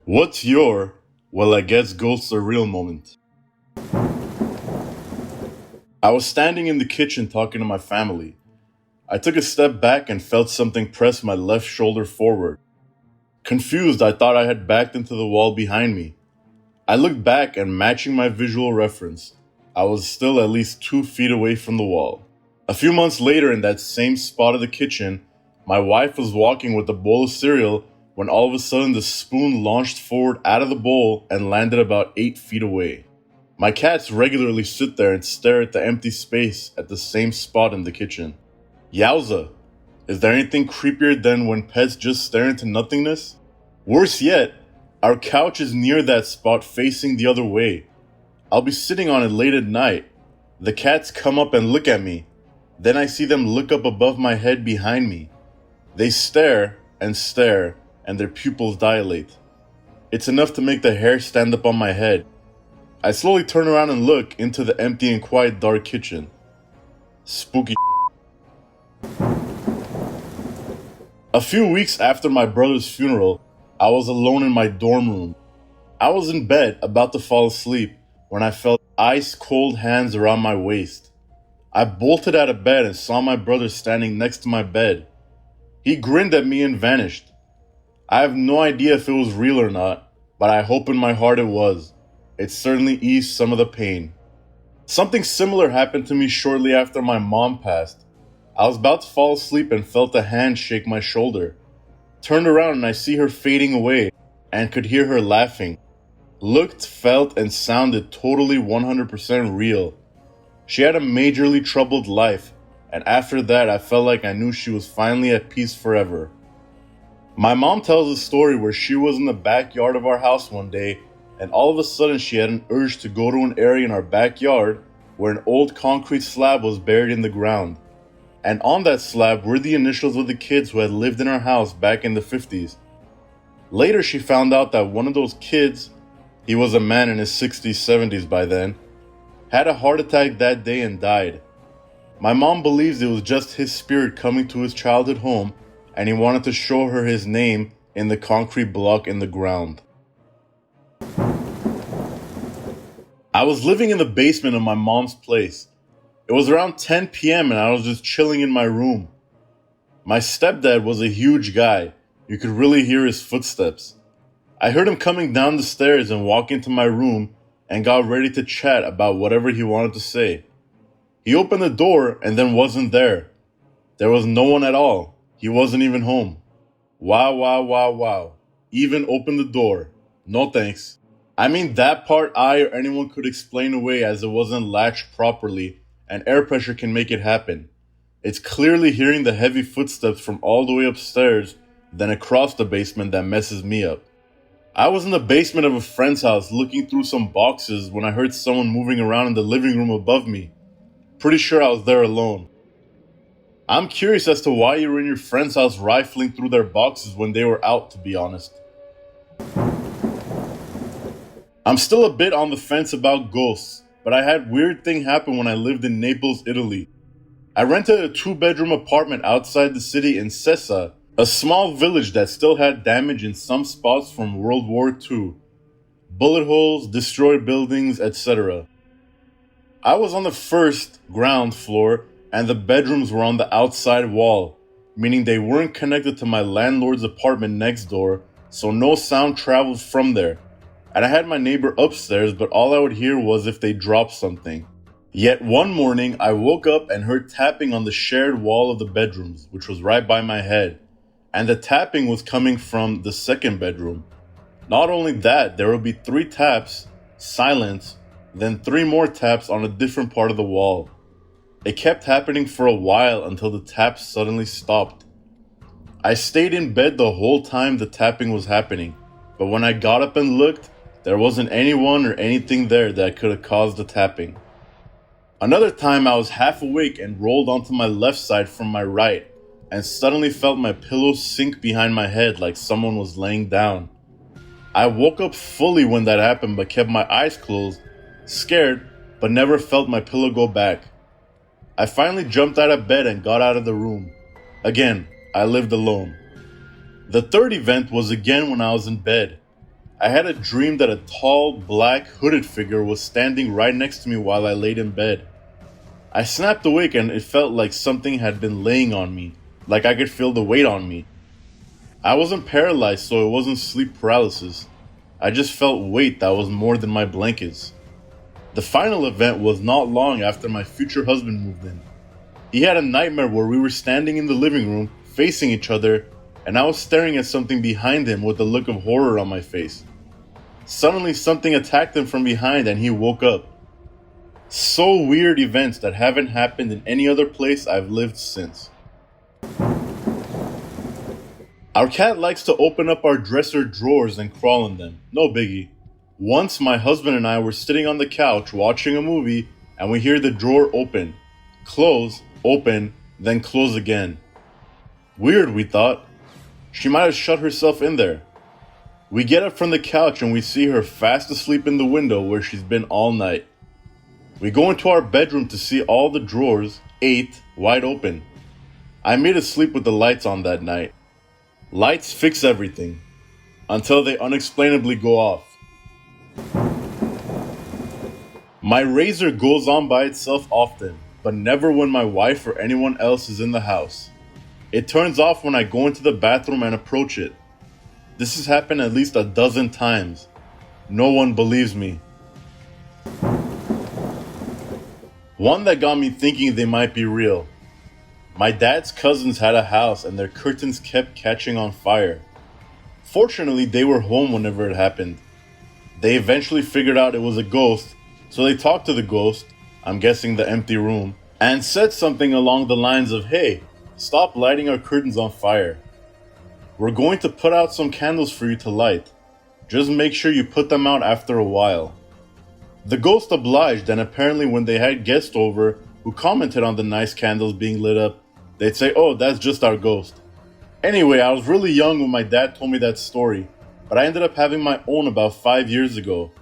What's your, well, I guess ghosts are real moment? I was standing in the kitchen talking to my family. I took a step back and felt something press my left shoulder forward. Confused, I thought I had backed into the wall behind me. I looked back and matching my visual reference, I was still at least 2 feet away from the wall. A few months later, in that same spot of the kitchen, my wife was walking with a bowl of cereal when all of a sudden the spoon launched forward out of the bowl and landed about 8 feet away. My cats regularly sit there and stare at the empty space at the same spot in the kitchen. Yowza! Is there anything creepier than when pets just stare into nothingness? Worse yet, our couch is near that spot facing the other way. I'll be sitting on it late at night. The cats come up and look at me. Then I see them look up above my head behind me. They stare and stare, and their pupils dilate. It's enough to make the hair stand up on my head. I slowly turn around and look into the empty and quiet dark kitchen. Spooky. A few weeks after my brother's funeral, I was alone in my dorm room. I was in bed about to fall asleep when I felt ice cold hands around my waist. I bolted out of bed and saw my brother standing next to my bed. He grinned at me and vanished. I have no idea if it was real or not, but I hope in my heart it was. It certainly eased some of the pain. Something similar happened to me shortly after my mom passed. I was about to fall asleep and felt a hand shake my shoulder. Turned around and I see her fading away and could hear her laughing. Looked, felt, and sounded totally 100% real. She had a majorly troubled life, and after that I felt like I knew she was finally at peace forever. My mom tells a story where she was in the backyard of our house one day, and all of a sudden she had an urge to go to an area in our backyard where an old concrete slab was buried in the ground. And on that slab were the initials of the kids who had lived in our house back in the 50s. Later she found out that one of those kids, he was a man in his 60s, 70s by then, had a heart attack that day and died. My mom believes it was just his spirit coming to his childhood home, and he wanted to show her his name in the concrete block in the ground. I was living in the basement of my mom's place. It was around 10 p.m. and I was just chilling in my room. My stepdad was a huge guy. You could really hear his footsteps. I heard him coming down the stairs and walk into my room and got ready to chat about whatever he wanted to say. He opened the door and then wasn't there. There was no one at all. He wasn't even home. Wow. Even opened the door. No thanks. I mean, that part I or anyone could explain away as it wasn't latched properly and air pressure can make it happen. It's clearly hearing the heavy footsteps from all the way upstairs then across the basement that messes me up. I was in the basement of a friend's house looking through some boxes when I heard someone moving around in the living room above me. Pretty sure I was there alone. I'm curious as to why you were in your friend's house rifling through their boxes when they were out, to be honest. I'm still a bit on the fence about ghosts, but I had weird thing happen when I lived in Naples, Italy. I rented a 2-bedroom apartment outside the city in Sessa, a small village that still had damage in some spots from World War II. Bullet holes, destroyed buildings, etc. I was on the first ground floor and the bedrooms were on the outside wall, meaning they weren't connected to my landlord's apartment next door, so no sound traveled from there. And I had my neighbor upstairs, but all I would hear was if they dropped something. Yet one morning, I woke up and heard tapping on the shared wall of the bedrooms, which was right by my head. And the tapping was coming from the second bedroom. Not only that, there would be 3 taps, silence, then 3 more taps on a different part of the wall. It kept happening for a while until the taps suddenly stopped. I stayed in bed the whole time the tapping was happening, but when I got up and looked, there wasn't anyone or anything there that could have caused the tapping. Another time I was half awake and rolled onto my left side from my right, and suddenly felt my pillow sink behind my head like someone was laying down. I woke up fully when that happened but kept my eyes closed, scared, but never felt my pillow go back. I finally jumped out of bed and got out of the room. Again, I lived alone. The third event was again when I was in bed. I had a dream that a tall, black, hooded figure was standing right next to me while I laid in bed. I snapped awake and it felt like something had been laying on me, like I could feel the weight on me. I wasn't paralyzed, so it wasn't sleep paralysis. I just felt weight that was more than my blankets. The final event was not long after my future husband moved in. He had a nightmare where we were standing in the living room, facing each other, and I was staring at something behind him with a look of horror on my face. Suddenly, something attacked him from behind and he woke up. So weird events that haven't happened in any other place I've lived since. Our cat likes to open up our dresser drawers and crawl in them. No biggie. Once my husband and I were sitting on the couch watching a movie and we hear the drawer open, close, open, then close again. Weird, we thought. She might have shut herself in there. We get up from the couch and we see her fast asleep in the window where she's been all night. We go into our bedroom to see all the drawers, 8, wide open. I made her sleep with the lights on that night. Lights fix everything, until they unexplainably go off. My razor goes on by itself often, but never when my wife or anyone else is in the house. It turns off when I go into the bathroom and approach it. This has happened at least a dozen times. No one believes me. One that got me thinking they might be real. My dad's cousins had a house and their curtains kept catching on fire. Fortunately, they were home whenever it happened. They eventually figured out it was a ghost, so they talked to the ghost, I'm guessing the empty room, and said something along the lines of, "Hey, stop lighting our curtains on fire. We're going to put out some candles for you to light. Just make sure you put them out after a while." The ghost obliged, and apparently when they had guests over who commented on the nice candles being lit up, they'd say, "Oh, that's just our ghost." Anyway, I was really young when my dad told me that story, but I ended up having my own about 5 years ago.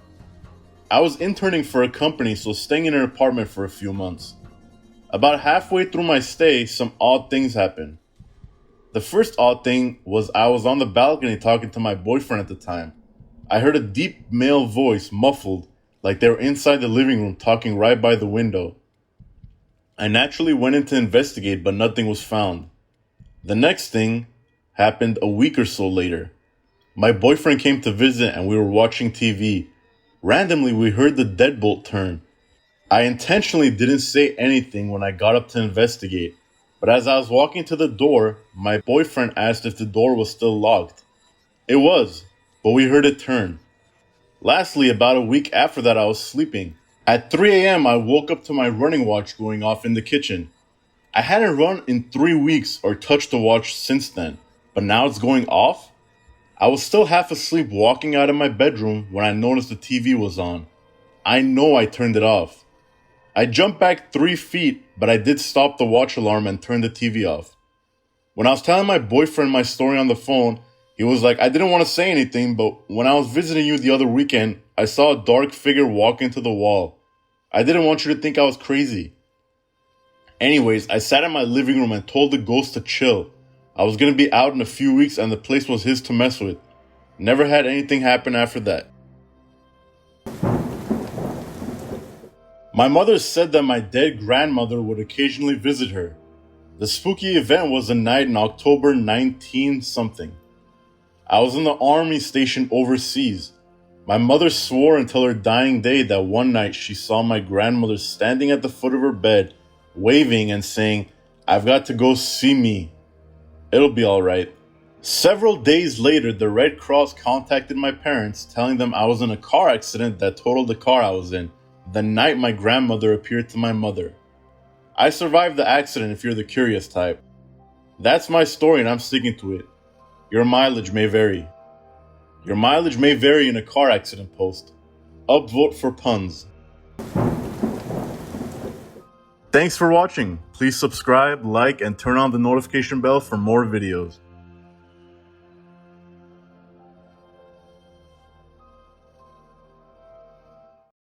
I was interning for a company, so staying in an apartment for a few months. About halfway through my stay, some odd things happened. The first odd thing was I was on the balcony talking to my boyfriend at the time. I heard a deep male voice, muffled, like they were inside the living room talking right by the window. I naturally went in to investigate, but nothing was found. The next thing happened a week or so later. My boyfriend came to visit and we were watching TV. Randomly, we heard the deadbolt turn. I intentionally didn't say anything when I got up to investigate, but as I was walking to the door, my boyfriend asked if the door was still locked. It was, but we heard it turn. Lastly, about a week after that, I was sleeping. At 3 a.m., I woke up to my running watch going off in the kitchen. I hadn't run in 3 weeks or touched the watch since then, but now it's going off? I was still half asleep walking out of my bedroom when I noticed the TV was on. I know I turned it off. I jumped back 3 feet, but I did stop the watch alarm and turn the TV off. When I was telling my boyfriend my story on the phone, he was like, "I didn't want to say anything, but when I was visiting you the other weekend, I saw a dark figure walk into the wall. I didn't want you to think I was crazy." Anyways, I sat in my living room and told the ghost to chill. I was going to be out in a few weeks and the place was his to mess with. Never had anything happen after that. My mother said that my dead grandmother would occasionally visit her. The spooky event was a night in October 19-something. I was in the army station overseas. My mother swore until her dying day that one night she saw my grandmother standing at the foot of her bed, waving and saying, "I've got to go see me. It'll be alright." Several days later, the Red Cross contacted my parents, telling them I was in a car accident that totaled the car I was in, the night my grandmother appeared to my mother. I survived the accident if you're the curious type. That's my story and I'm sticking to it. Your mileage may vary. Your mileage may vary in a car accident post. Upvote for puns. Thanks for watching. Please subscribe, like, and turn on the notification bell for more videos.